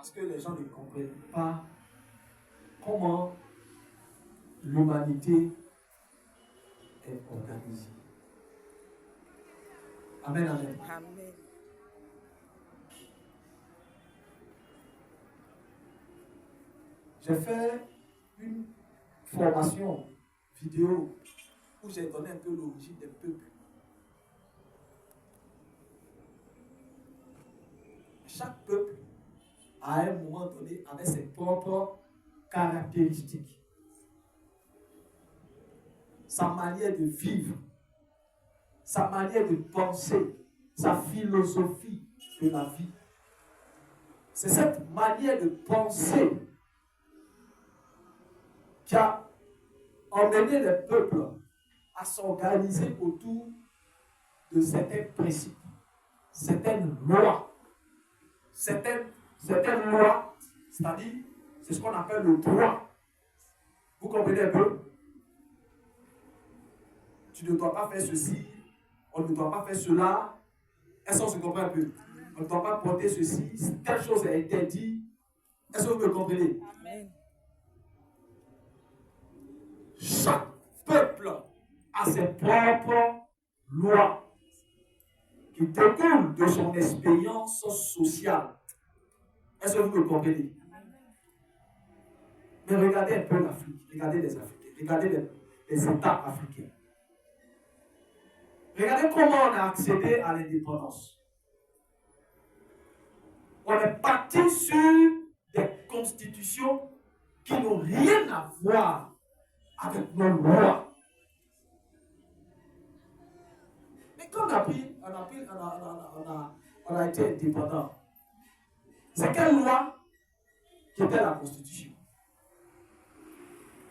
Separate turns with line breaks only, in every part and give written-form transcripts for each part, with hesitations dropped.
Parce que les gens ne comprennent pas comment l'humanité est organisée. Amen, amen.
Amen.
J'ai fait une formation vidéo où j'ai donné un peu l'origine des peuples. Chaque peuple, à un moment donné, avait ses propres caractéristiques. Sa manière de vivre, sa manière de penser, sa philosophie de la vie. C'est cette manière de penser qui a emmené les peuples à s'organiser autour de certains principes, certaines lois. Certaines lois, c'est-à-dire, c'est ce qu'on appelle le droit. Vous comprenez un peu? Tu ne dois pas faire ceci, on ne doit pas faire cela. Est-ce qu'on se comprend un peu? On ne doit pas porter ceci, telle chose est interdite. Est-ce que vous me comprenez?
Amen.
Chaque peuple a ses propres lois qui découlent de son expérience sociale. Est-ce que vous me comprenez? Mais regardez un peu l'Afrique, regardez les Africains, regardez les États africains. Regardez comment on a accédé à l'indépendance. On est parti sur des constitutions qui n'ont rien à voir avec nos lois. Mais quand on a été indépendant, c'est quelle loi qui était la constitution?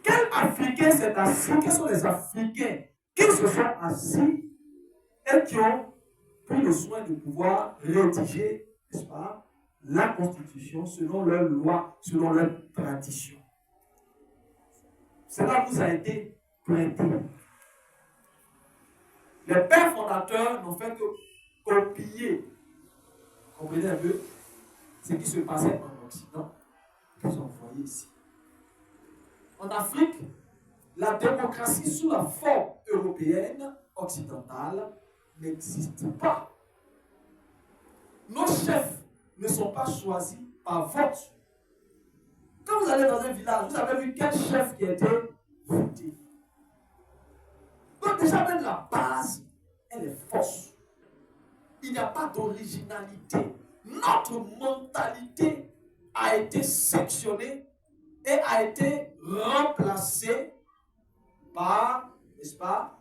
Quel Africain s'est assis? Quels sont les Africains qui se sont assis et qui ont pris le soin de pouvoir rédiger, n'est-ce pas, la constitution selon leurs lois, selon leurs traditions? Cela vous a été prêté. Les pères fondateurs n'ont fait que copier, comprenez un peu, ce qui se passait en Occident, qu'ils ont envoyé ici. En Afrique, la démocratie sous la forme européenne, occidentale, n'existe pas. Nos chefs ne sont pas choisis par vote. Quand vous allez dans un village, vous avez vu quel chef qui a été voté. Donc déjà même la base, elle est fausse. Il n'y a pas d'originalité. Notre mentalité a été sectionnée et a été remplacée par, n'est-ce pas,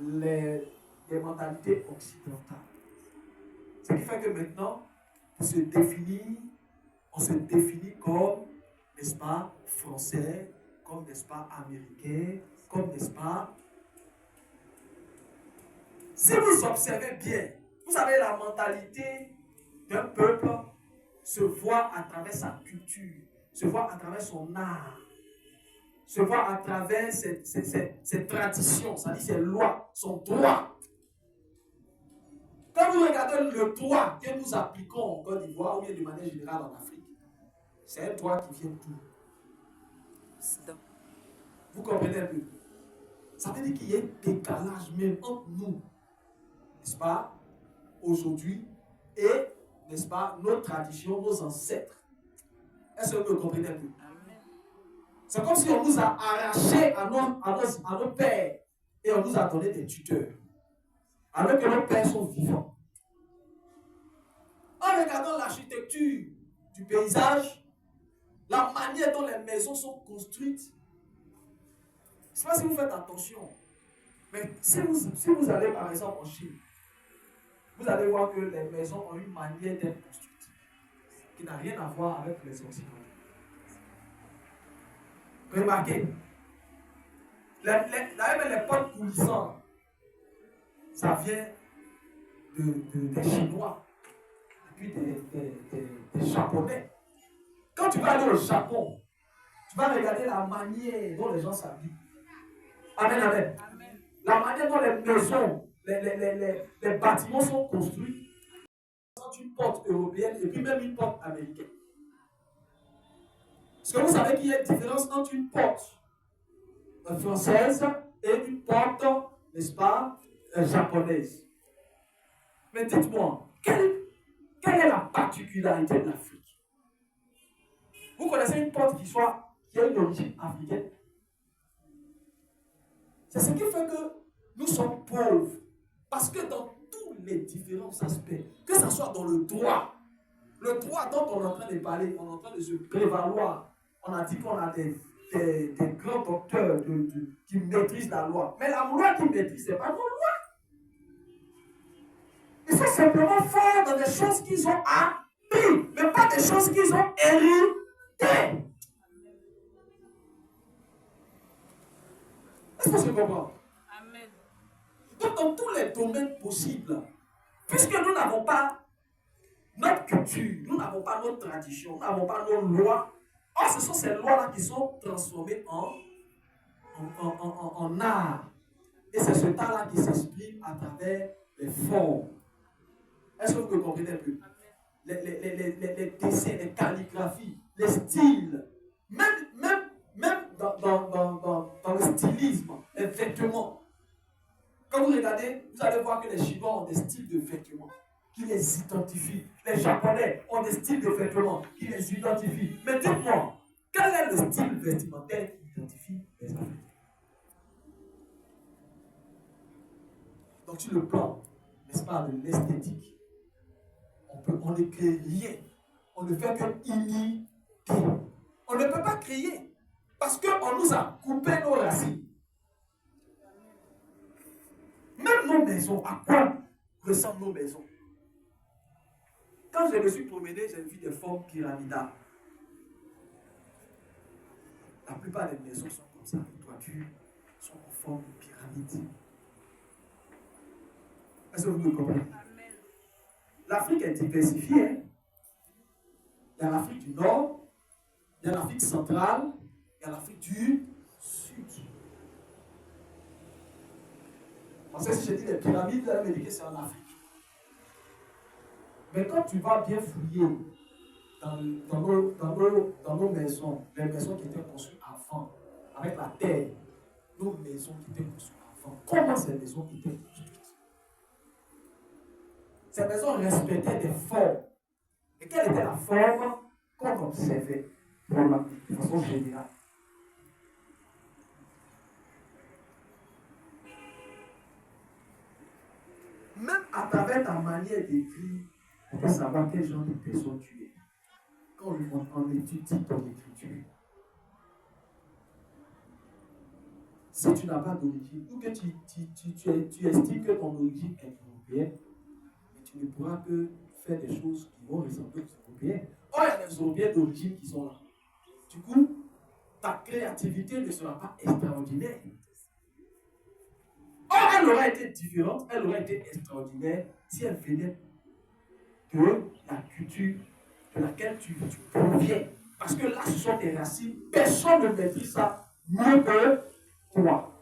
les mentalités occidentales. Ce qui fait que maintenant, on se définit comme, n'est-ce pas, français, comme, n'est-ce pas, américain, comme, n'est-ce pas. Si vous observez bien, vous savez, la mentalité d'un peuple se voit à travers sa culture, se voit à travers son art, se voit à travers ses traditions, c'est-à-dire ses lois, son droit. Quand vous regardez le droit que nous appliquons en Côte d'Ivoire ou bien de manière générale en Afrique, c'est un droit qui vient d'où? Vous comprenez un peu? Ça veut dire qu'il y a un décalage même entre nous, n'est-ce pas, aujourd'hui, et, n'est-ce pas, nos traditions, nos ancêtres. Est-ce que vous comprenez un peu? C'est comme si on nous a arrachés à nos pères et on nous a donné des tuteurs. Alors que nos pères sont vivants. En regardant l'architecture du paysage, la manière dont les maisons sont construites, je ne sais pas si vous faites attention, mais si vous allez par exemple en Chine, vous allez voir que les maisons ont une manière d'être construites qui n'a rien à voir avec les Occidentaux. Remarquez, les portes coulissantes, ça vient des Chinois et puis des Japonais. Quand tu vas aller au Japon, tu vas regarder la manière dont les gens s'habillent. Amen, amen. La manière dont les maisons, les bâtiments sont construits, entre une porte européenne et puis même une porte américaine. Parce que vous savez qu'il y a une différence entre une porte française et une porte, n'est-ce pas, japonaise. Mais dites-moi, quelle est la particularité de l'Afrique? Vous connaissez une porte qui a une origine africaine? C'est ce qui fait que nous sommes pauvres. Parce que dans tous les différents aspects, que ce soit dans le droit dont on est en train de parler, on est en train de se prévaloir. On a dit qu'on a des grands docteurs qui maîtrisent la loi. Mais la loi qu'ils maîtrisent, ce n'est pas nos lois. Ils sont simplement forts dans des choses qu'ils ont appris, mais pas des choses qu'ils ont héritées. Est-ce que je comprends? Amen. Donc, dans tous les domaines possibles, puisque nous n'avons pas notre culture, nous n'avons pas notre tradition, nous n'avons pas nos lois, or ce sont ces lois-là qui sont transformées en art. Et c'est ce art-là qui s'exprime à travers les formes. Est-ce que vous comprenez un peu? Les dessins, les calligraphies, les styles, même dans le stylisme, les vêtements. Quand vous regardez, vous allez voir que les Chinois ont des styles de vêtements qui les identifient. Les Japonais ont des styles de vêtements qui les identifient. Mais dites-moi, quel est le style vestimentaire qui identifie les Africains? Donc sur le plan, n'est-ce pas, de l'esthétique, on ne crée rien. On ne fait que imiter. On ne peut pas créer parce qu'on nous a coupé nos racines. Même nos maisons, à quoi ressemblent nos maisons? Quand je me suis promené, j'ai vu des formes pyramidales. La plupart des maisons sont comme ça, les toitures sont en forme de pyramide. Est-ce que vous me comprenez? L'Afrique est diversifiée. Hein? Il y a l'Afrique du Nord, il y a l'Afrique centrale, il y a l'Afrique du Sud. Parce que si je dis les pyramides, vous allez me dire que c'est en Afrique. Mais quand tu vas bien fouiller dans nos maisons, les maisons qui étaient construites avant, avec la terre, nos maisons qui étaient construites avant, comment ces maisons étaient construites? Ces maisons respectaient des formes. Et quelle était la forme qu'on observait de façon générale? Même à travers ta manière d'écrire, on peut savoir quel genre de personne tu es. Quand on étudie ton écriture. Si tu n'as pas d'origine, ou que tu estimes que ton origine est européenne, mais tu ne pourras que faire des choses qui vont ressembler aux Européens. Or, il y a des Européens d'origine qui sont là. Du coup, ta créativité ne sera pas extraordinaire. Or, elle aurait été différente, elle aurait été extraordinaire si elle venait de la culture de laquelle tu proviens. Parce que là, ce sont tes racines. Personne ne maîtrise ça mieux que toi.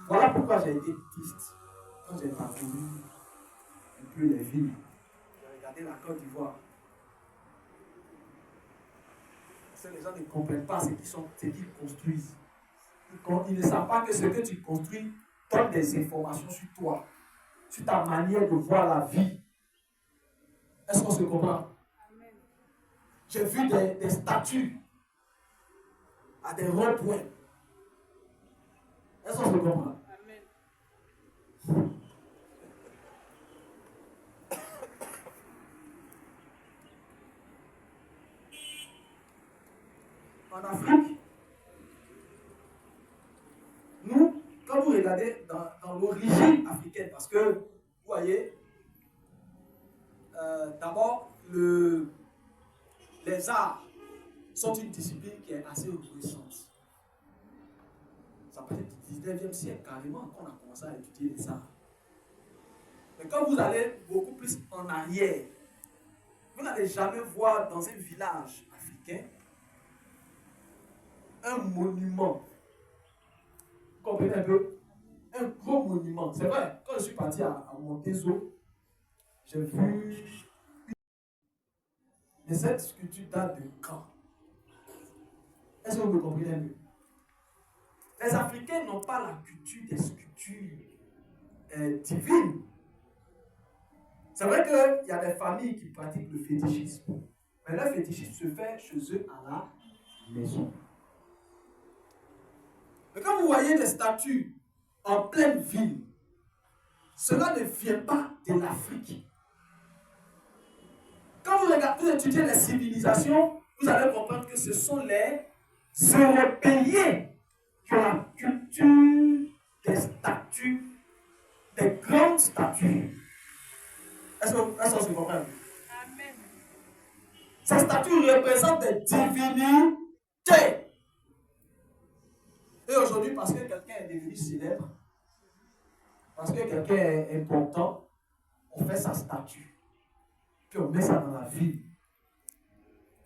Voilà pourquoi j'ai été triste quand j'ai parcouru un peu les villes. J'ai regardé la Côte d'Ivoire. Parce que les gens ne comprennent pas ce qu'ils construisent. Ils ne savent pas que ce que tu construis donne des informations sur toi, sur ta manière de voir la vie. Est-ce qu'on se comprend? J'ai vu des statues à des ronds-points. Est-ce qu'on se comprend? En Afrique, nous, quand vous regardez dans l'origine africaine, parce que, vous voyez, d'abord, les arts sont une discipline qui est assez récente. Ça peut être du 19e siècle carrément qu'on a commencé à étudier les arts. Mais quand vous allez beaucoup plus en arrière, vous n'allez jamais voir dans un village africain un monument. Vous comprenez un peu? Un gros monument. C'est vrai, quand je suis parti à Montezo, j'ai vu Et cette sculpture date de quand? Est-ce que vous me comprenez mieux? Les Africains n'ont pas la culture des sculptures divines. C'est vrai qu'il y a des familles qui pratiquent le fétichisme. Mais le fétichisme se fait chez eux à la maison. Mais quand vous voyez des statues en pleine ville, cela ne vient pas de l'Afrique. Quand vous regardez, vous étudiez les civilisations, vous allez comprendre que ce sont les Européens qui ont la culture des statues, des grandes statues. Est-ce qu'on se comprend? Amen. Ces statues représentent des divinités. Et aujourd'hui, parce que quelqu'un est devenu célèbre, parce que quelqu'un est important, on fait sa statue. Puis on met ça dans la ville.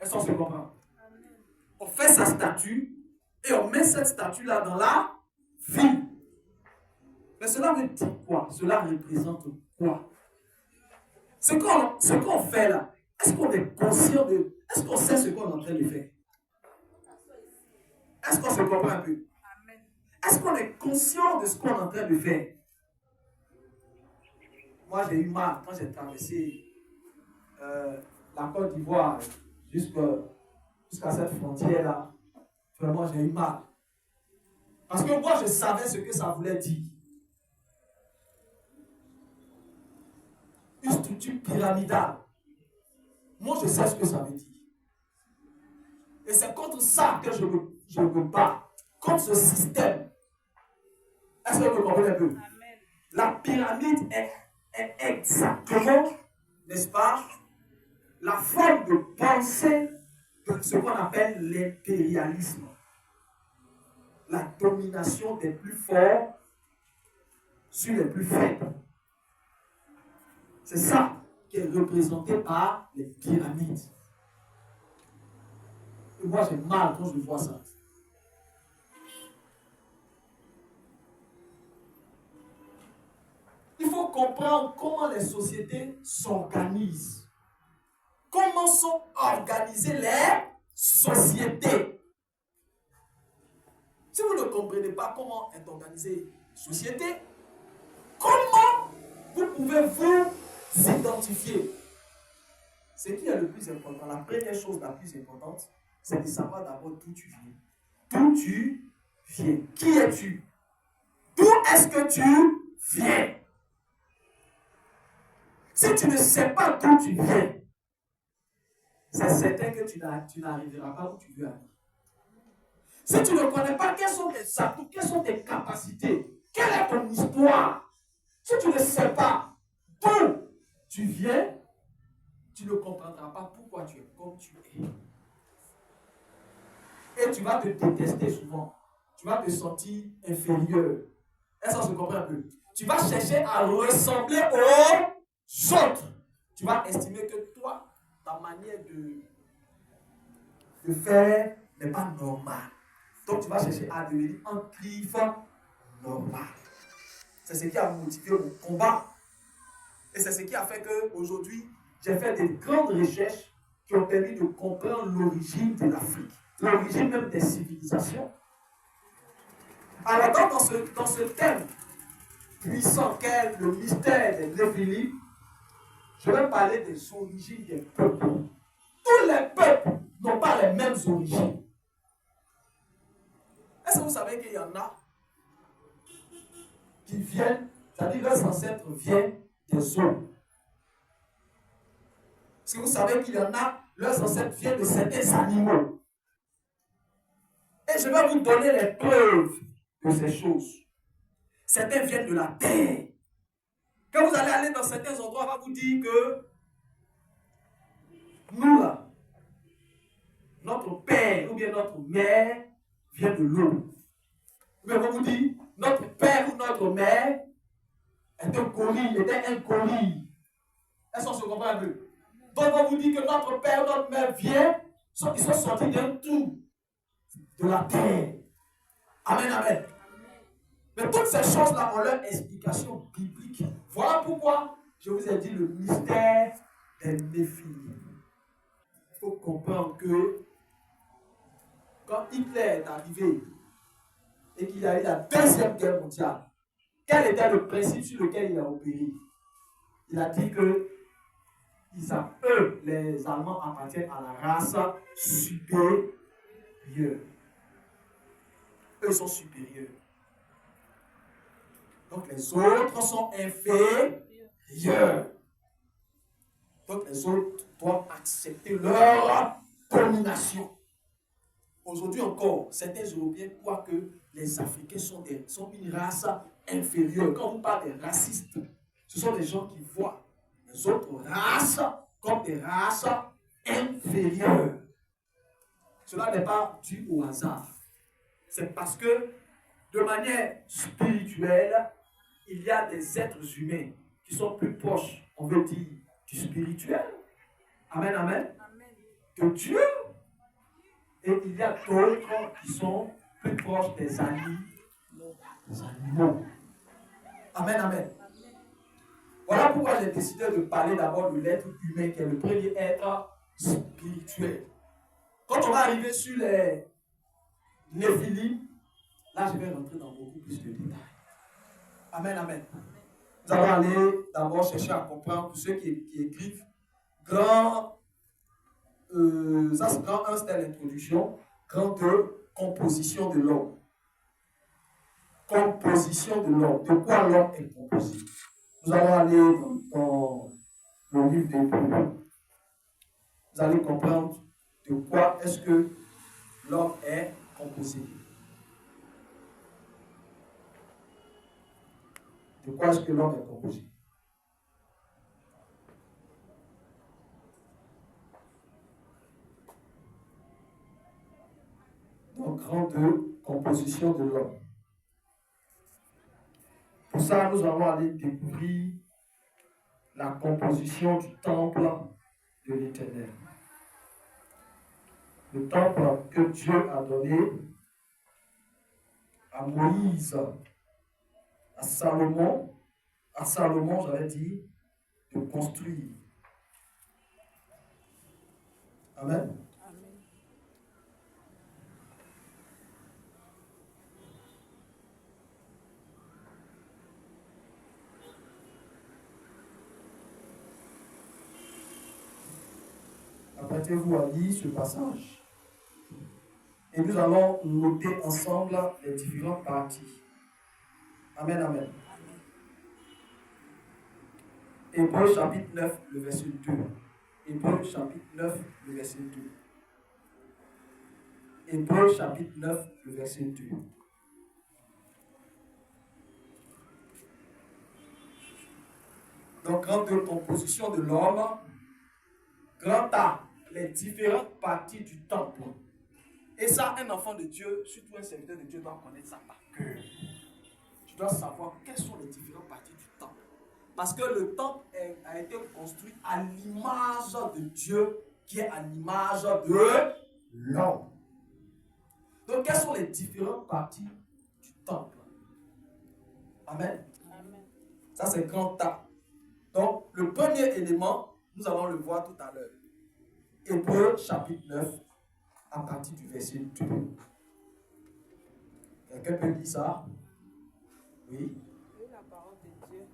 Est-ce qu'on se comprend? On fait sa statue et on met cette statue-là dans la ville. Mais cela veut dire quoi? Cela représente quoi? Ce qu'on fait là, est-ce qu'on est conscient de... Est-ce qu'on sait ce qu'on est en train de faire? Est-ce qu'on se comprend un peu? Est-ce qu'on est conscient de ce qu'on est en train de faire? Moi, j'ai eu mal quand j'ai traversé la Côte d'Ivoire jusqu'à cette frontière-là. Vraiment, j'ai eu mal. Parce que moi, je savais ce que ça voulait dire. Une structure pyramidale. Moi, je sais ce que ça veut dire. Et c'est contre ça que je me bats. Contre ce système. Est-ce que vous comprenez un peu? Amen. La pyramide est exactement, n'est-ce pas, la forme de pensée de ce qu'on appelle l'impérialisme. La domination des plus forts sur les plus faibles. C'est ça qui est représenté par les pyramides. Et moi, j'ai mal quand je vois ça. Il faut comprendre comment les sociétés s'organisent. Comment sont organisées les sociétés. Si vous ne comprenez pas comment est organisée une société, comment vous pouvez vous identifier? Ce qui est le plus important, la première chose la plus importante, c'est de savoir d'abord d'où tu viens. D'où tu viens. Qui es-tu? D'où est-ce que tu viens? Si tu ne sais pas d'où tu viens, c'est certain que tu n'arriveras pas où tu veux aller. Si tu ne connais pas quels sont tes atouts, quelles sont tes capacités, quelle est ton histoire, si tu ne sais pas d'où tu viens, tu ne comprendras pas pourquoi tu es comme tu es. Et tu vas te détester souvent. Tu vas te sentir inférieur. Est-ce qu'on se comprend un peu? Tu vas chercher à ressembler aux autres. Tu vas estimer que toi, ta manière de faire n'est pas normale. Donc tu vas chercher à devenir un cliff normal. C'est ce qui a motivé mon combat. Et c'est ce qui a fait qu'aujourd'hui, j'ai fait des grandes recherches qui ont permis de comprendre l'origine de l'Afrique, l'origine même des civilisations. Alors dans ce thème puissant qu'est le mystère des Néphilim, je vais parler des origines des peuples. Tous les peuples n'ont pas les mêmes origines. Est-ce que vous savez qu'il y en a qui viennent, c'est-à-dire leurs ancêtres viennent des eaux? Est-ce que vous savez qu'il y en a, leurs ancêtres viennent de certains animaux? Et je vais vous donner les preuves de ces choses. Certains viennent de la terre. Quand vous allez aller dans certains endroits, on va vous dire que nous là, notre père ou bien notre mère vient de l'eau. Mais on va vous dire, notre père ou notre mère était un gorille. Est-ce qu'on se comprend un peu? Donc on va vous dire que notre père ou notre mère vient, ils sont sortis d'un trou de la terre. Amen, amen. Mais toutes ces choses-là ont leur explication biblique. Voilà pourquoi je vous ai dit le mystère des Néphilim. il faut comprendre que quand Hitler est arrivé et qu'il y a eu la Deuxième Guerre mondiale, quel était le principe sur lequel il a opéré? Il a dit que eux, les Allemands, appartiennent à la race supérieure. Eux sont supérieurs. Donc les autres sont inférieurs. Donc les autres doivent accepter leur domination. Aujourd'hui encore, certains Européens croient que les Africains sont une race inférieure. Quand on parle des racistes, ce sont des gens qui voient les autres races comme des races inférieures. Cela n'est pas dû au hasard. C'est parce que, de manière spirituelle, il y a des êtres humains qui sont plus proches, on veut dire, du spirituel. Amen, amen. Que Dieu. Et il y a d'autres qui sont plus proches des animaux. Amen, amen. Voilà pourquoi j'ai décidé de parler d'abord de l'être humain, qui est le premier être spirituel. Quand on va arriver sur les Néphilim, là je vais rentrer dans beaucoup plus de détails. Amen, amen. Nous allons aller d'abord chercher à comprendre pour ceux qui écrivent. Grand 1, c'était l'introduction. Grand 2, composition de l'homme. Composition de l'homme. De quoi l'homme est composé? Nous allons aller dans le livre d'Hébreux. Vous allez comprendre de quoi est-ce que l'homme est composé. De quoi est-ce que l'homme est composé? Donc, grand 2, composition de l'homme. Pour ça, nous allons aller découvrir la composition du temple de l'Éternel. Le temple que Dieu a donné à Moïse, à Salomon, j'allais dire, de construire. Amen. Apprêtez-vous à lire ce passage. Et nous allons noter ensemble les différentes parties. Amen, amen. Hébreux chapitre 9, le verset 2. Hébreux chapitre 9, le verset 2. Hébreux chapitre 9, le verset 2. Donc, grande composition de l'homme. Grand A, les différentes parties du temple. Et ça, un enfant de Dieu, surtout un serviteur de Dieu, doit connaître ça par cœur. Tu dois savoir quelles sont les différentes parties du temple. Parce que le temple a été construit à l'image de Dieu, qui est à l'image de l'homme. Donc, quelles sont les différentes parties du temple? Amen. Amen. Ça, c'est grand A. Donc, le premier élément, nous allons le voir tout à l'heure. Hébreux chapitre 9, à partir du verset 2. Quelqu'un peut lire ça? Oui.
La parole de Dieu.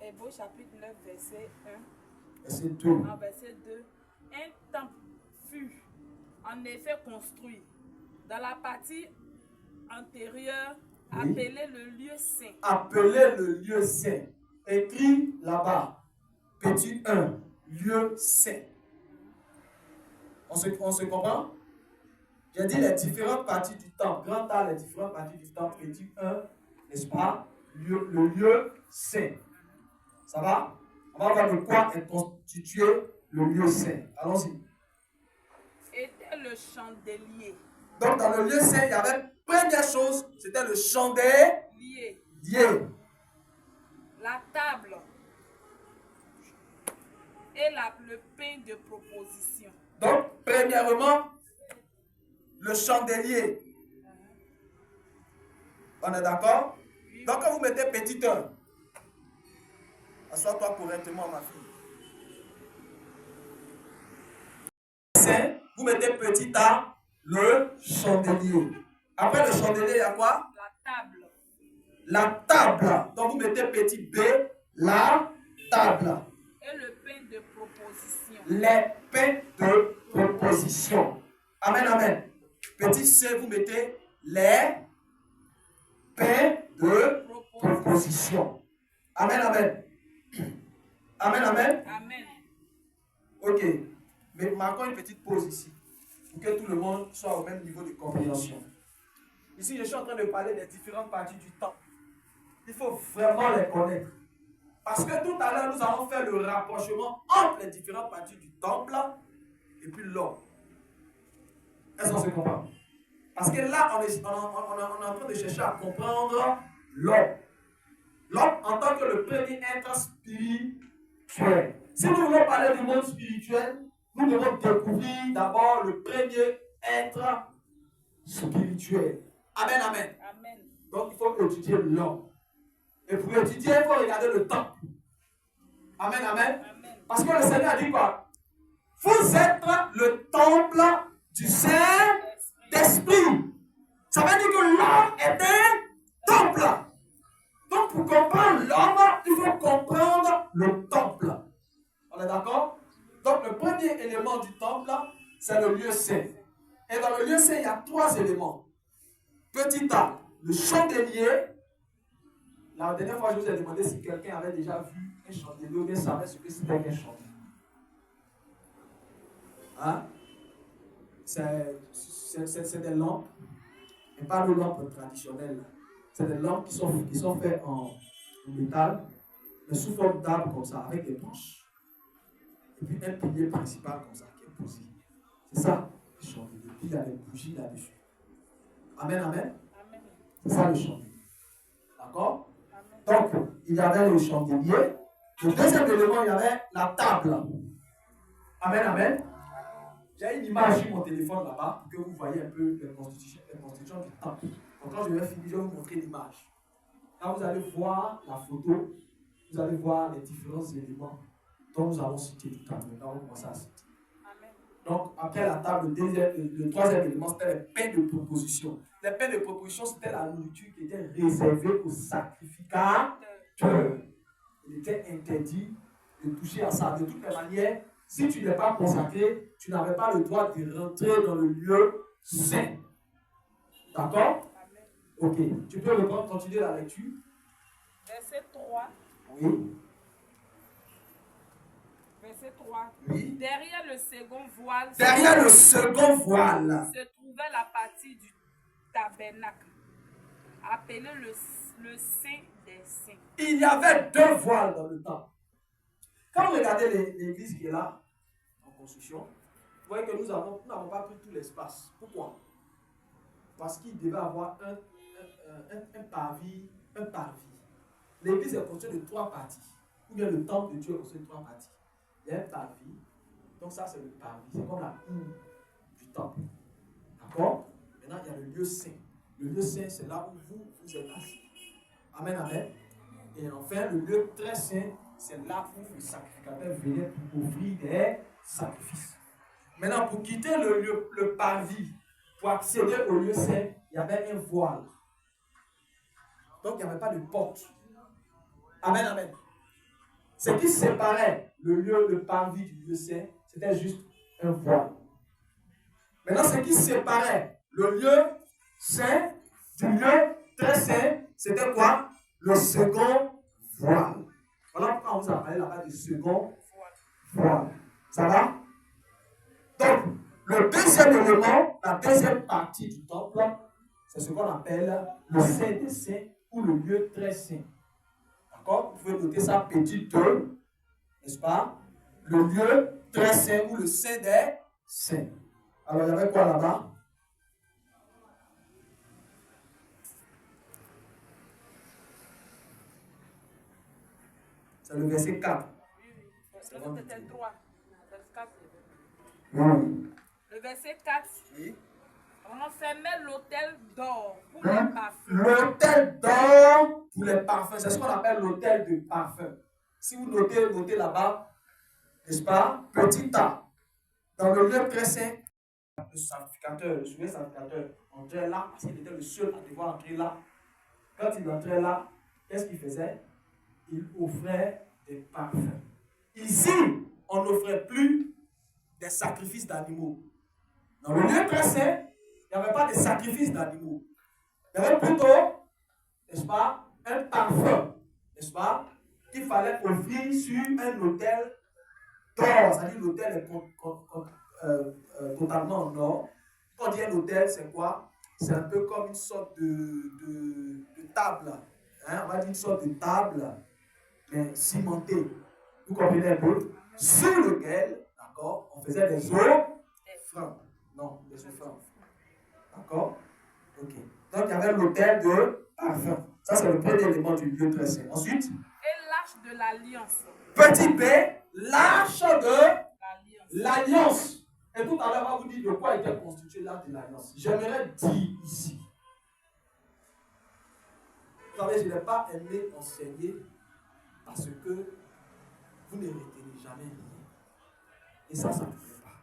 Hébreux chapitre 9, verset 1.
Verset 2.
En verset 2. Un temple fut en effet construit dans la partie antérieure, oui, appelée le lieu saint.
Appelé le lieu saint. Écrit là-bas, petit 1, lieu saint. On se comprend? J'ai dit les différentes parties du temple. Grand A, les différentes parties du temple. Petit 1, n'est-ce pas? Le lieu saint. Ça va? On va voir de quoi est constitué le lieu saint. Allons-y.
Était le chandelier.
Donc dans le lieu saint, il y avait première chose, c'était le chandelier.
La table et le pain de proposition.
Donc, premièrement, le chandelier. On est d'accord? Oui. Donc, quand vous mettez petit 1, assois-toi correctement, ma fille. saint, vous mettez petit A, le chandelier. Après le chandelier, il y a quoi?
La table.
La table. Donc vous mettez petit B, la table.
Et le pain de proposition.
Les pains de proposition. Amen, amen. Petit C, vous mettez les pains de proposition. Amen, amen. Amen, amen.
Amen.
Ok. Mais marquons une petite pause ici. Pour que tout le monde soit au même niveau de compréhension. Ici, je suis en train de parler des différentes parties du temps. Il faut vraiment les connaître. Parce que tout à l'heure, nous allons faire le rapprochement entre les différentes parties du temple et puis l'homme. Est-ce qu'on se comprend? Parce que là, on est en train de chercher à comprendre l'homme. L'homme en tant que le premier être spirituel. Si nous voulons parler du monde spirituel, nous devons découvrir d'abord le premier être spirituel. Amen, amen.
Amen.
Donc, il faut étudier l'homme. Et pour étudier, il faut regarder le temps. Amen, amen.
Amen.
Parce que le Seigneur a dit quoi? Vous êtes le temple du Saint-Esprit. Ça veut dire que l'homme est un temple. Donc, pour comprendre l'homme, il faut comprendre le temple. On est d'accord? Donc, le premier élément du temple, c'est le lieu saint. Et dans le lieu saint, il y a 3 éléments. Petit A, le chandelier. La dernière fois, je vous ai demandé si quelqu'un avait déjà vu un chandelier ou bien savait ce que c'était qu'un chandelier. Hein? C'est des lampes, et pas de lampes traditionnelles. C'est des lampes qui sont faites en métal, mais sous forme d'arbre comme ça, avec des branches. Et puis un pilier principal comme ça, qui est posé. C'est ça, le chandelier. Et puis il y a des bougies là-dessus. Amen, amen.
Amen.
C'est ça le chandelier. D'accord? Donc, il y avait le chandelier. Le deuxième élément, il y avait la table. Amen, amen. J'ai une image sur mon téléphone là-bas pour que vous voyez un peu les constitutions du temple. Donc, quand je vais finir, je vais vous montrer l'image. Là, vous allez voir la photo. Vous allez voir les différents éléments dont nous allons citer tout à l'heure. Là, on va commencer à citer.
Amen.
Donc, après la table, le troisième élément, c'était les pains de proposition. Les pains de proposition, c'était la nourriture qui était réservée aux sacrificateurs. Il était interdit de toucher à ça. De toutes les manières, si tu n'es pas consacré, tu n'avais pas le droit de rentrer dans le lieu saint. D'accord? Ok. Tu peux reprendre, continuer la lecture.
Verset 3.
Oui.
Verset 3.
Oui.
Derrière le second voile.
Derrière le second voile
se trouvait la partie du tabernacle, appelée le Saint des Saints.
il y avait 2 voiles dans le temple. Quand vous regardez l'église qui est là, en construction, vous voyez que nous n'avons pas pris tout l'espace. Pourquoi? Parce qu'il devait avoir un parvis. L'église est constituée de 3 parties. Ou bien le temple de Dieu est constitué de 3 parties. Il y a un parvis. Donc ça, c'est le parvis. C'est comme la cour du temple. D'accord? Maintenant, il y a le lieu saint. Le lieu saint, c'est là où vous êtes assis. Amen, amen. Et enfin, le lieu très saint, c'est là où le sacrificateur venait pour offrir des sacrifices. Maintenant, pour quitter le parvis, pour accéder au lieu saint, il y avait un voile. Donc, il n'y avait pas de porte. Amen, amen. Ce qui séparait le parvis du lieu saint, c'était juste un voile. Maintenant, ce qui séparait le lieu saint du lieu très saint, c'était quoi? Le second voile. Voilà pourquoi on vous a parlé là-bas du second voile. Ça va? Donc, le deuxième élément, la deuxième partie du temple, c'est ce qu'on appelle le Saint des Saints ou le lieu très saint. D'accord? Vous pouvez noter ça petit 2, n'est-ce pas? Le lieu très saint ou le Saint des Saints. Alors, il y avait quoi là-bas? C'est le verset 4.
C'était 3. Verset 4.
Oui.
Le verset 4.
Oui.
Renfermait l'autel d'or pour les parfums.
L'autel d'or pour les parfums. C'est ce qu'on appelle l'autel de parfum. Si vous notez là-bas, n'est-ce pas? Petit A. Dans le lieu très saint, le sanctificateur, le souverain sanctificateur entrait là parce qu'il était le seul à devoir entrer là. Quand il entrait là, qu'est-ce qu'il faisait? Il offrait des parfums. Ici, on n'offrait plus des sacrifices d'animaux. Dans le lieu très saint, il n'y avait pas de sacrifices d'animaux. Il y avait plutôt, n'est-ce pas, un parfum, n'est-ce pas, qu'il fallait offrir sur un autel d'or. C'est-à-dire l'autel est totalement en or. Quand on dit un autel, c'est quoi? C'est un peu comme une sorte de table. Hein? On va dire une sorte de table, mais cimentée. Vous comprenez un peu? Sur lequel, d'accord, on faisait des offrandes. Non, des offrandes. D'accord? Ok. Donc il y avait l'autel de parfum. Ça, c'est le premier élément du lieu très saint. Ensuite,
et l'arche de l'alliance.
Petit b, l'arche de l'alliance. Et tout à l'heure, on va vous dire de quoi était constituée l'arche de l'alliance. J'aimerais dire ici. Vous savez, je n'ai pas aimé enseigner parce que vous ne retenez jamais rien. Et ça ne me plaît pas.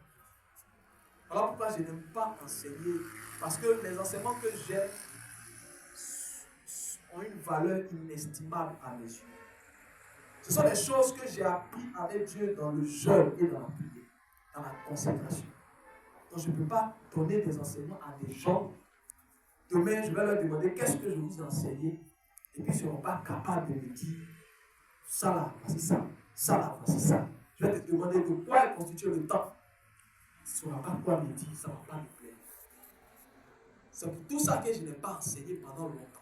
Voilà pourquoi je n'aime pas enseigner. Parce que les enseignements que j'ai ont une valeur inestimable à mes yeux. Ce sont des choses que j'ai apprises avec Dieu dans le jeûne et dans la prière, dans la consécration. Donc je ne peux pas donner des enseignements à des gens. Demain, je vais leur demander qu'est-ce que je vous ai enseigné. Et puis ils ne seront pas capables de me dire ça là, voici ça. Ça là, voici ça. Je vais te demander de quoi est constitué le temps. Tu ne sauras pas quoi me dire, ça ne va pas me plaire. C'est pour tout ça que je n'ai pas enseigné pendant longtemps.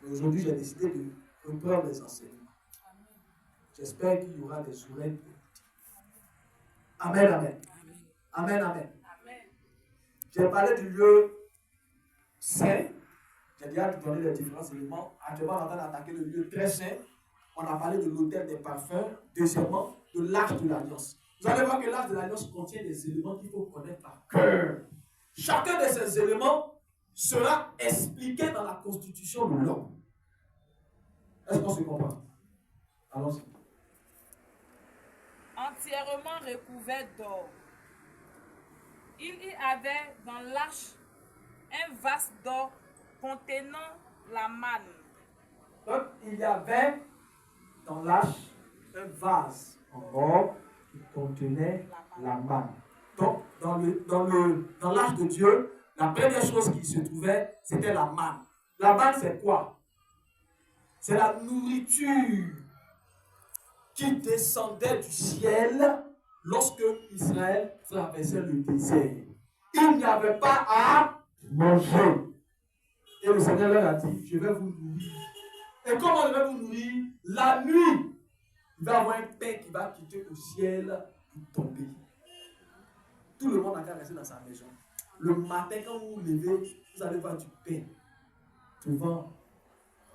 Mais aujourd'hui, j'ai décidé de reprendre les enseignements. J'espère qu'il y aura des oreilles pour écouter. Amen, amen. Amen, amen. J'ai parlé du lieu saint. J'ai déjà donné les différents éléments. Actuellement, on est en train d'attaquer le lieu très saint. On a parlé de l'autel des parfums. Deuxièmement, de l'arche de l'alliance. Vous allez voir que l'arche de l'alliance contient des éléments qu'il faut connaître par cœur. Chacun de ces éléments sera expliqué dans la constitution de l'homme. Est-ce qu'on se comprend? Allons-y.
Entièrement recouvert d'or. Il y avait dans l'arche un vase d'or contenant la manne.
Donc, il y avait dans l'arche un vase en or qui contenait la manne. Donc, dans l'arche de Dieu, la première chose qui se trouvait, c'était la manne. La manne, c'est quoi? C'est la nourriture qui descendait du ciel lorsque Israël traversait le désert. Il n'y avait pas à manger. Et le Seigneur leur a dit, je vais vous nourrir. Et comment je vais vous nourrir? La nuit, il va y avoir un pain qui va quitter au ciel pour tomber. Tout le monde a qu'à rester dans sa maison. Le matin, quand vous vous levez, vous allez voir du pain devant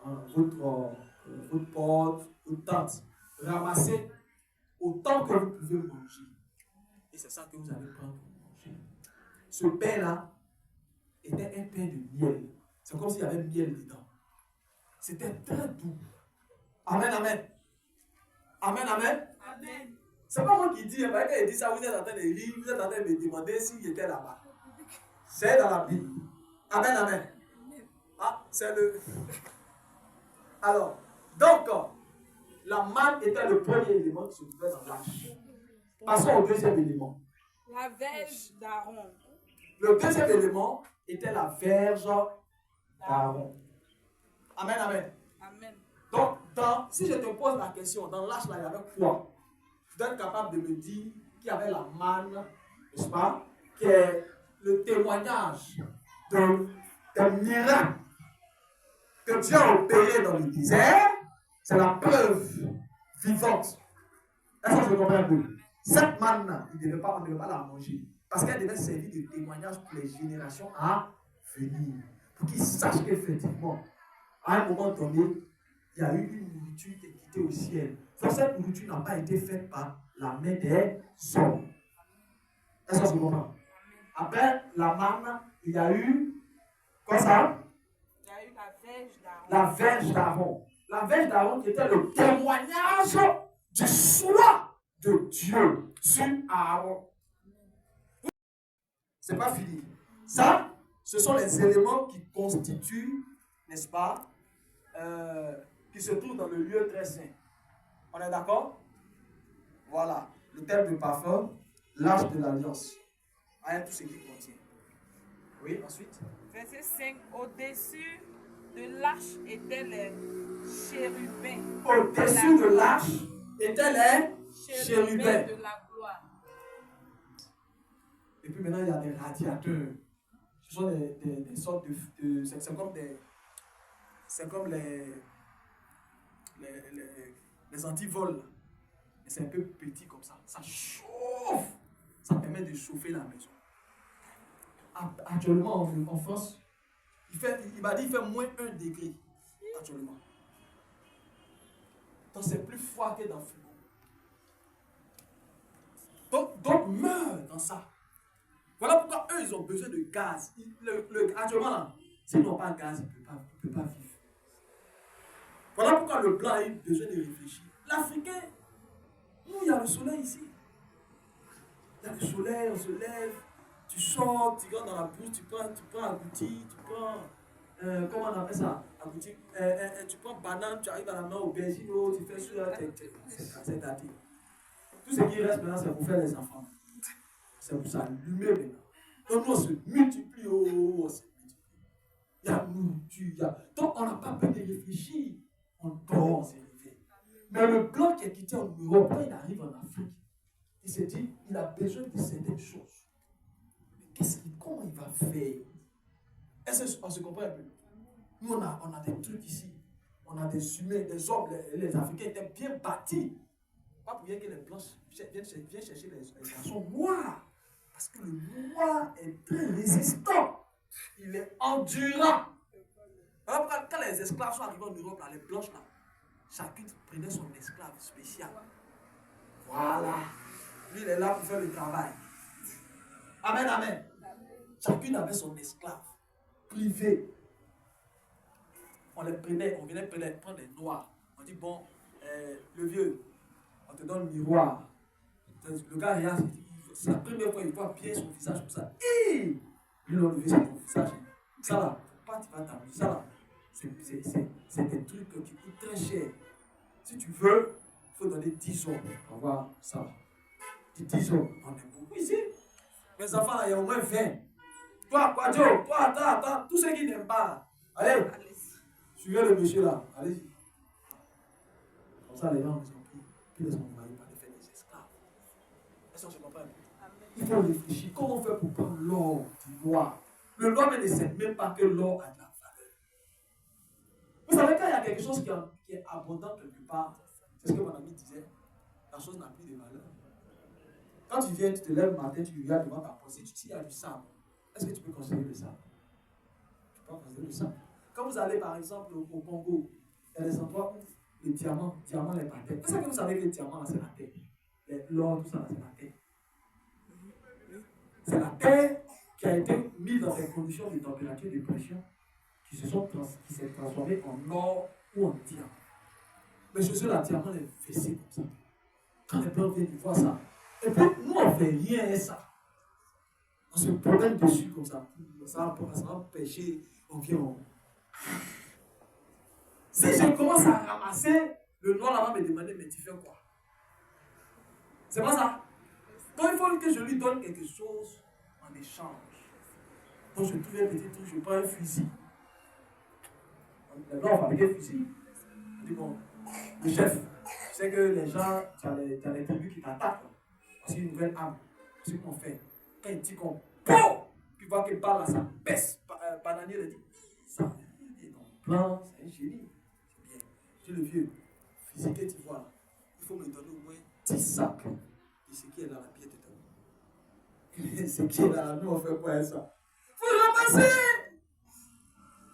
votre porte, votre tente. Ramassez autant que vous pouvez manger. Et c'est ça que vous allez prendre pour manger. Ce pain-là était un pain de miel. C'est comme s'il y avait miel dedans. C'était très doux. Amen, amen. Amen, amen.
Amen.
C'est pas moi qui dis, quand il dit ça, vous êtes en train de lire, vous êtes en train de me demander s'il était là-bas. C'est dans la Bible. Amen, amen. Ah, c'est le... Alors, donc, la manne était le premier élément qui se trouvait dans l'arche. Passons au deuxième élément.
La verge d'Aaron.
Le deuxième élément était la verge d'Aaron. Amen, amen.
Amen.
Donc, si je te pose la question, dans l'arche, là, il y avait quoi? Tu dois être capable de me dire qu'il y avait la manne, n'est-ce pas? Qui est le témoignage d'un miracle que Dieu a opéré dans le désert. C'est la preuve vivante. Est-ce que je comprends un peu? Cette manne, on ne devait pas la manger. Parce qu'elle devait servir de témoignage pour les générations à venir. Pour qu'ils sachent qu'effectivement, à un moment donné, il y a eu une nourriture qui est quittée au ciel. Donc cette nourriture n'a pas été faite par la main des hommes. Est-ce que je comprends? Après la manne, il y a eu quoi ça?
Il y a eu la verge d'Aaron.
La verge d'Aaron. La verge d'Aaron qui était le témoignage du choix de Dieu. sur Aaron. C'est pas fini. Ça, ce sont les éléments qui constituent, n'est-ce pas, qui se trouvent dans le lieu très saint. On est d'accord? Voilà. Le thème de parfum, l'arche de l'alliance. Avec tout ce qu'il contient. Oui, ensuite.
Verset 5. Au-dessus de l'arche étaient les chérubins.
Au-dessus de l'arche étaient les chérubins
de la gloire.
Et puis maintenant, il y a des radiateurs. Ce sont des sortes de c'est comme des. C'est comme les antivols. Mais c'est un peu petit comme ça. Ça chauffe. Ça permet de chauffer la maison. Actuellement, en France, il m'a dit qu'il fait moins 1 degré. Actuellement. Donc c'est plus froid que dans le frigo. Donc meurt dans ça. Voilà pourquoi eux, ils ont besoin de gaz. Actuellement, là, s'ils n'ont pas de gaz, ils ne peuvent pas vivre. Voilà pourquoi le blanc a eu besoin de réfléchir. L'Africain, nous, il y a le soleil ici. Il y a le soleil, on se lève, tu sors, tu rentres dans la bouche, tu prends un goûti, tu prends, comment on appelle ça, un goûti, tu prends banane, tu arrives à la main aubergine, tu fais ça, c'est gâté. Tout ce qui reste maintenant, c'est pour faire les enfants. C'est pour s'allumer maintenant. Donc nous, on se multiplie, on se multiplie. Il y a nourriture, donc on n'a pas besoin de réfléchir. On dort, on s'est réveillé. Mais le blanc qui est quitté en Europe, quand il arrive en Afrique, il s'est dit, il a besoin de certaines choses. Mais comment il va faire? Est-ce qu'on se comprend un peu? Nous, on a des trucs ici. On a des humains, des hommes, les Africains étaient bien bâtis. Pas pour rien que les blancs viennent chercher les garçons noirs. Parce que le noir est très résistant. Il est endurant. Alors, quand les esclaves sont arrivés en Europe, là, les blanches, là, chacune prenait son esclave spécial. Voilà. Lui, il est là pour faire le travail. Amen, amen. Chacune avait son esclave privé. On venait prendre les noirs. On dit, bon, le vieux, on te donne le miroir. Le gars, regarde, c'est la première fois qu'il voit bien son visage comme ça. Lui, il a levé son visage. Ça là, pas tu vas t'amuser. Ça là, c'est des trucs qui coûtent très cher. Si tu veux, il faut donner 10 euros pour avoir ça. 10 euros, on est beaucoup ici. Mes enfants, là, il y a au moins 20. Toi, Quadio, toi, attends, tous ceux qui n'aiment pas, allez, suivez le monsieur là, allez-y. Comme ça, les gens, ils ont pris, puis les ont envoyés par les faire des esclaves. Est-ce qu'on se comprend? Il faut réfléchir. Comment on fait pour prendre l'or du noir? Le noir ne sait même pas que l'or a de la valeur. Vous savez, quand il y a quelque chose qui est abondant quelque part, c'est ce que mon ami disait, la chose n'a plus de valeur. Quand tu viens, tu te lèves le matin, tu regardes devant ta pensée, tu dis, il y a du sable. Est-ce que tu peux considérer le sable? Tu peux pas considérer le sable. Quand vous allez par exemple au Congo, il y a des endroits où les diamants n'est pas terre. Est-ce que vous savez que les diamants là, c'est la terre? L'or, tout ça, c'est la terre. C'est la terre qui a été mise dans des conditions de température et de pression qui s'est transformée en or ou en diamant. Mais chez eux, la diamant est fessée comme ça. Quand les blancs viennent voir ça, et puis nous, on ne fait rien à ça. On se promène dessus comme ça. Ça va pêcher, on vient. Si je commence à ramasser, le noir là va me demander, mais tu fais quoi? C'est pas ça? Donc il faut que je lui donne quelque chose en échange. Donc je trouve un petit truc, je prends un fusil. Les blancs ont fabriqué un fusil. Je dis bon, le chef, tu sais que les gens, tu as des tribus qui t'attaquent. C'est une nouvelle arme. C'est ce qu'on fait. Quand il dit qu'on POUM! Puis voit que balle là, ça baisse. Bananier le dit, ça, il est dans le plan, c'est un génie. C'est bien. Je dis le vieux, fusil que tu vois là, il faut me donner au moins 10 sacs de ce qui est dans la pièce de ton. Ce qui est dans la nous, on fait quoi avec ça? Il faut le ramasser!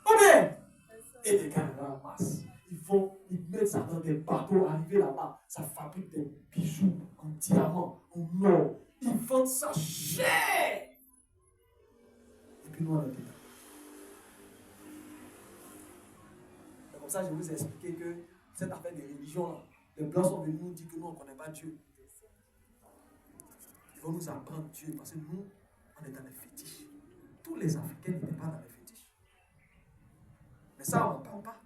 Ok! Et les gars ramassent. Ils mettent ça dans des bateaux, arriver là-bas, ça fabrique des bijoux en diamant, en or. Ils vendent ça cher. Et puis nous, on est dedans. C'est comme ça que je vous ai expliqué que cette affaire de religion, là, les blancs sont venus nous dire que nous, on ne connaît pas Dieu. vont nous apprendre Dieu parce que nous, on est dans les fétiches. Tous les Africains n'étaient pas dans les fétiches. Mais ça, on n'en parle pas.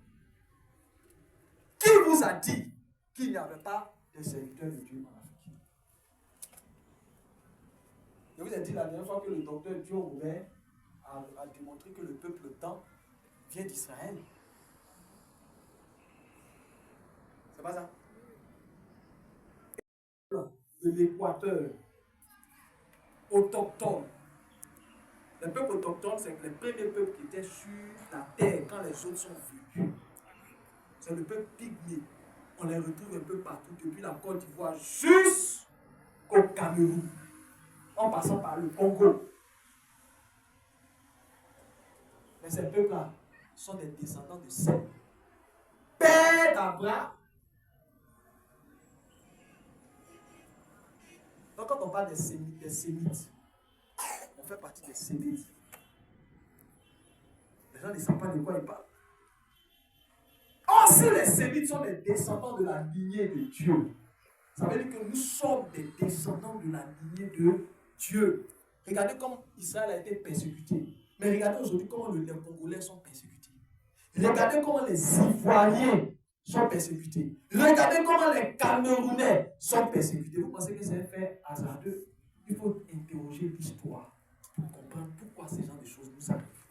Qui vous a dit qu'il n'y avait pas de serviteurs de Dieu en Afrique? Je vous ai dit la dernière fois que le docteur Dion Robert a démontré que le peuple blanc vient d'Israël. C'est pas ça? De l'Équateur, autochtone. Les peuples autochtones, c'est les premiers peuples qui étaient sur la terre quand les autres sont venus. C'est le peuple pygmée. On les retrouve un peu partout, depuis la Côte d'Ivoire jusqu'au Cameroun, en passant par le Congo. Mais ces peuples-là sont des descendants de Sem, père d'Abraham. Donc quand on parle des Sémites, on fait partie des Sémites. Les gens ne savent pas de quoi ils parlent. Or, si les Sémites sont des descendants de la lignée de Dieu, ça veut dire que nous sommes des descendants de la lignée de Dieu. Regardez comment Israël a été persécuté. Mais regardez aujourd'hui comment les Congolais sont persécutés. Regardez comment les Ivoiriens sont persécutés. Regardez comment les Camerounais sont persécutés. Vous pensez que c'est un fait hasardeux? Il faut interroger l'histoire pour comprendre pourquoi ces genres de choses nous arrivent.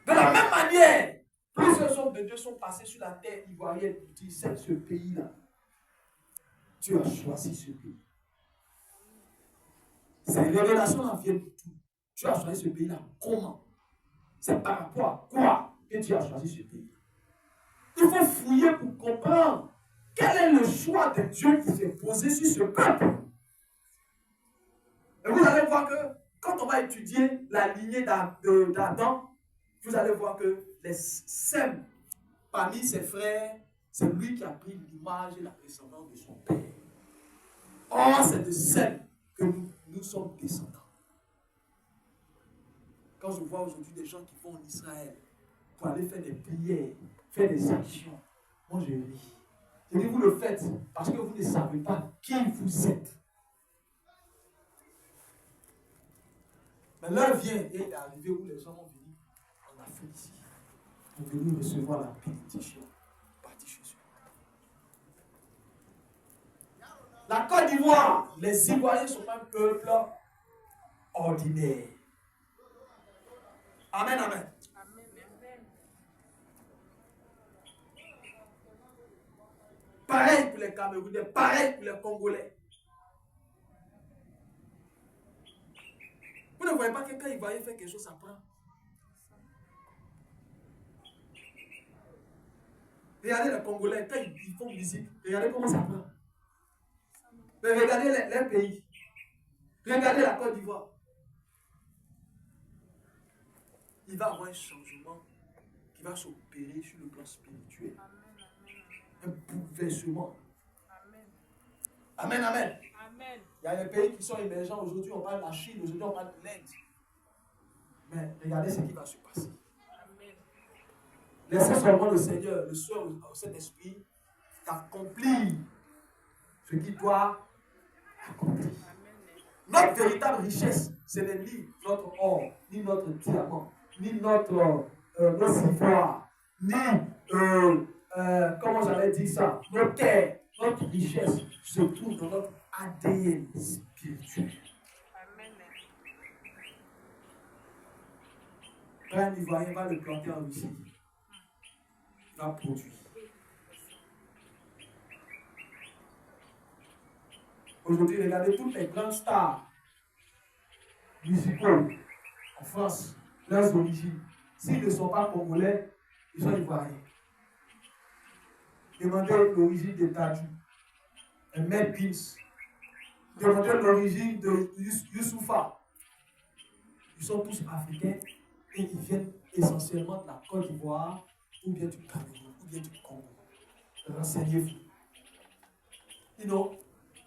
De la même manière, plusieurs hommes de Dieu sont passés sur la terre ivoirienne pour dire c'est ce pays-là. Dieu a choisi ce pays. Ces révélations-là viennent de tout. Dieu a choisi ce pays-là. Comment? C'est par rapport à quoi que Dieu a choisi ce pays? Il faut fouiller pour comprendre quel est le choix de Dieu qui s'est posé sur ce peuple. Et vous allez voir que quand on va étudier la lignée d'Adam, vous allez voir que les Sem, parmi ses frères, c'est lui qui a pris l'image et la descendance de son père. Or, c'est de Sem que nous sommes descendants. Quand je vois aujourd'hui des gens qui vont en Israël pour aller faire des prières, faire des actions, moi je ris. Je dis, vous le faites parce que vous ne savez pas qui vous êtes. Mais l'heure vient et il est arrivé où les gens vont venir en Afrique ici pour venir recevoir la bénédiction. Parti chez eux. La Côte d'Ivoire, les Ivoiriens ne sont pas un peuple ordinaire. Amen, amen. Pareil pour les Camerounais, pareil pour les Congolais. Vous ne voyez pas que quand Ivoirien fait quelque chose, ça prend. Regardez les Congolais, quand ils font musique, regardez comment ça prend. Mais regardez les pays. Regardez la Côte d'Ivoire. Il va y avoir un changement qui va s'opérer sur le plan spirituel. Un bouleversement. Amen, amen.
Amen.
Il y a des pays qui sont émergents aujourd'hui, on parle de la Chine, aujourd'hui on parle de l'Inde. Mais regardez ce qui va se passer.
Amen.
Laissez seulement le Seigneur, le Soeur au Saint-Esprit, accomplir ce qu'il doit accomplir. Notre véritable richesse, ce n'est ni notre or, ni notre diamant, ni notre ivoire, ni, comment j'allais dire ça, notre terre, notre richesse se trouve dans notre ADN spirituel.
Amen.
Quand un Ivoirien va le planter en Russie, il va produire. Aujourd'hui, regardez toutes les grandes stars musicaux en France, leurs origines. S'ils ne sont pas congolais, ils sont ivoiriens. Demandez l'origine de Tadjou, Mel Pins. Demandez l'origine de Youssoufa. Ils sont tous africains et ils viennent essentiellement de la Côte d'Ivoire ou bien du Cameroun ou bien du Congo. Renseignez-vous.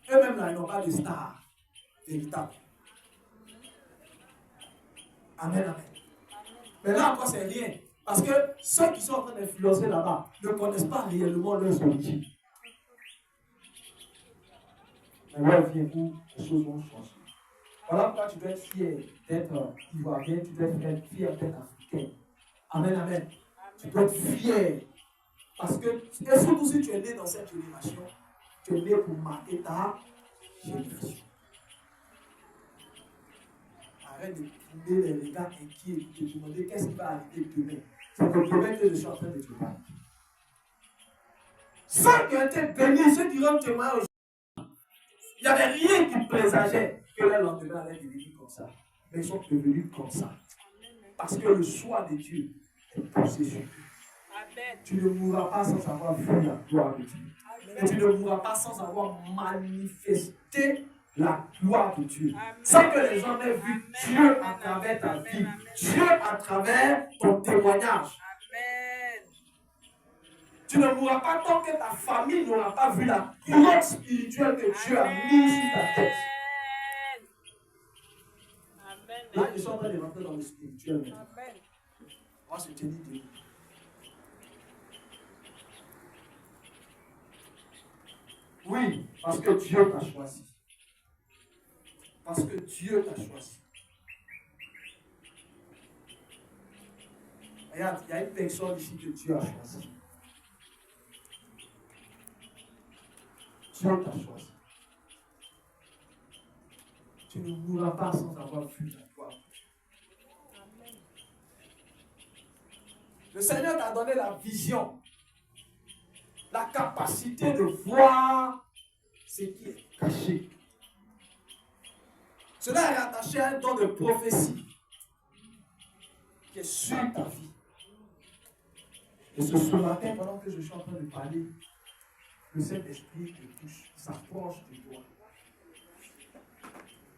Eux-mêmes là, ils n'ont pas de stars véritables. Amen, amen. Mais là encore, c'est rien. Parce que ceux qui sont en train d'influencer là-bas ne connaissent pas réellement leurs origines. Mais là, viens où les choses vont changer. Voilà pourquoi tu dois être fier d'être ivoirien, tu dois être fier d'être africain. Amen, amen. Tu dois être fier. Parce que, et surtout si tu es né dans cette génération, tu es né pour marquer ta génération. Arrête de tourner les regards inquiets et de te demander qu'est-ce qui va arriver demain. C'est de demain que je suis en train de te parler. Ceux qui ont été bénis, ceux qui rendent témoin aujourd'hui, il n'y avait rien qui présageait que le lendemain allait devenir comme ça. Mais ils sont devenus comme ça. Parce que le choix de Dieu est posé sur eux. Tu ne mourras pas sans avoir vu la gloire de Dieu. Et tu ne mourras pas sans avoir manifesté la gloire de Dieu. Sans que les gens aient vu Dieu à travers ta vie. Dieu à travers ton témoignage. Tu ne mourras pas tant que ta famille n'aura pas vu la couronne spirituelle que Dieu a mise sur ta tête. Là, je suis en train de rentrer dans le spirituel. Moi, je te dis de oui, parce que Dieu t'a choisi. Parce que Dieu t'a choisi. Regarde, il y a une personne ici que Dieu a choisi. Dieu t'a choisi. Tu ne mourras pas sans avoir vu la gloire. Le Seigneur t'a donné la vision, la capacité de voir ce qui est caché. Cela est attaché à un don de prophétie qui est sur ta vie. Et ce matin, pendant que je suis en train de parler, le Saint-Esprit te touche, s'approche de toi.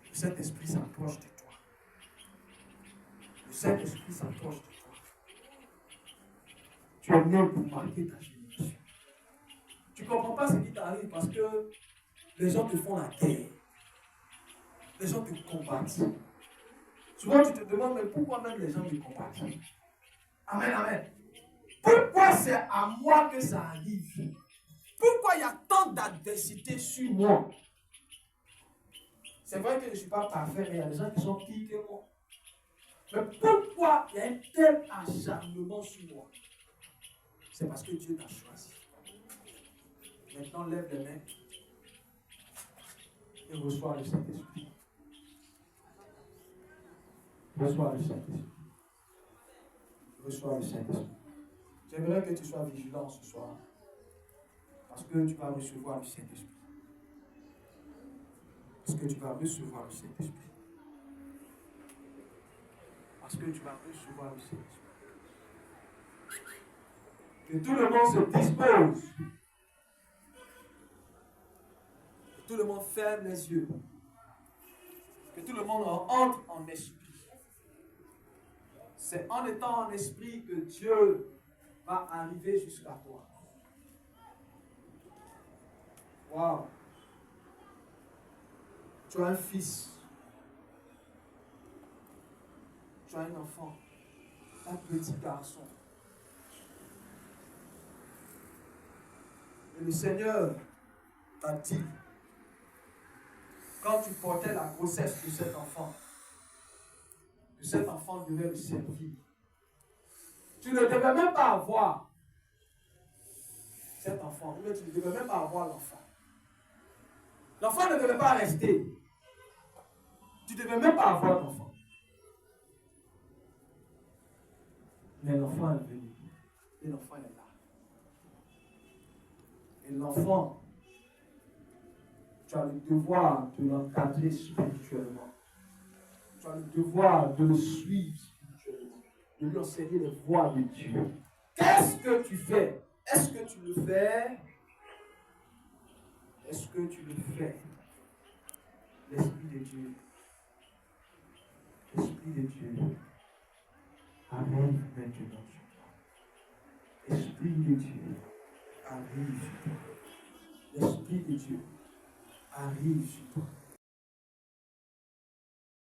Le Saint-Esprit s'approche de toi. Le Saint-Esprit s'approche de toi. Tu es né pour marquer ta génération. Tu ne comprends pas ce qui t'arrive parce que les gens te font la guerre. Les gens te combattent. Souvent, tu te demandes, mais pourquoi même les gens me combattent? Amen, amen. Pourquoi c'est à moi que ça arrive? Pourquoi il y a tant d'adversité sur moi? C'est vrai que je ne suis pas parfait, mais il y a des gens qui sont pires que moi. Mais pourquoi il y a un tel acharnement sur moi? C'est parce que Dieu t'a choisi. Maintenant, lève les mains et reçois le Saint-Esprit. Reçois le Saint-Esprit. Reçois le Saint-Esprit. J'aimerais que tu sois vigilant ce soir. Parce que tu vas recevoir le Saint-Esprit. Parce que tu vas recevoir le Saint-Esprit. Parce que tu vas recevoir le Saint-Esprit. Que tout le monde se dispose. Que tout le monde ferme les yeux. Que tout le monde entre en esprit. C'est en étant en esprit que Dieu va arriver jusqu'à toi. Waouh! Tu as un fils. Tu as un enfant. Un petit garçon. Et le Seigneur t'a dit, quand tu portais la grossesse de cet enfant, que cet enfant devait le servir. Tu ne devais même pas avoir cet enfant, mais tu ne devais même pas avoir l'enfant. L'enfant ne devait pas rester. Tu ne devais même pas avoir d'enfant. Mais l'enfant est venu. Et l'enfant est là. Et l'enfant, tu as le devoir de l'encadrer spirituellement. Tu as le devoir de le suivre spirituellement. De lui enseigner les voies de Dieu. Qu'est-ce que tu fais? Est-ce que tu le fais? Est-ce que tu le fais? L'Esprit de Dieu. L'Esprit de Dieu arrive maintenant sur toi. L'Esprit de Dieu arrive sur toi. L'Esprit de Dieu arrive sur toi.